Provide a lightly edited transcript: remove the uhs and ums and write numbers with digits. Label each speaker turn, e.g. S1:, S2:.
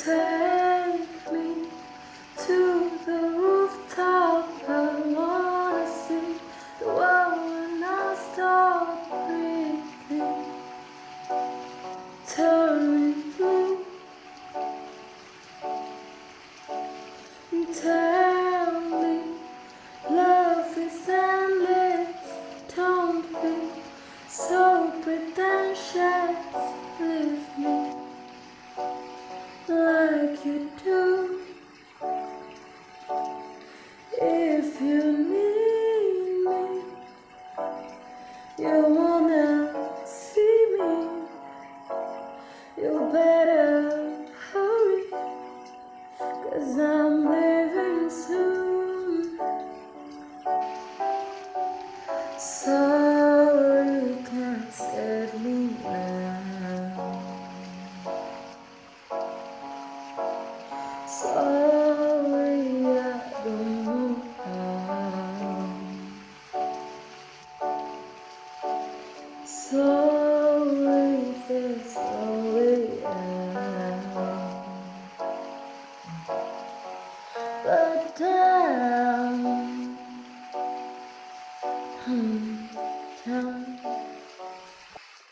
S1: Take me to the rooftop. I wanna see the world when I stop breathing. Turning blue. Tell me love is endless. Don't be so pretentious. Leave me like you do. If you need me, you wanna see me, you better hurry, 'cause I'm leaving soon. So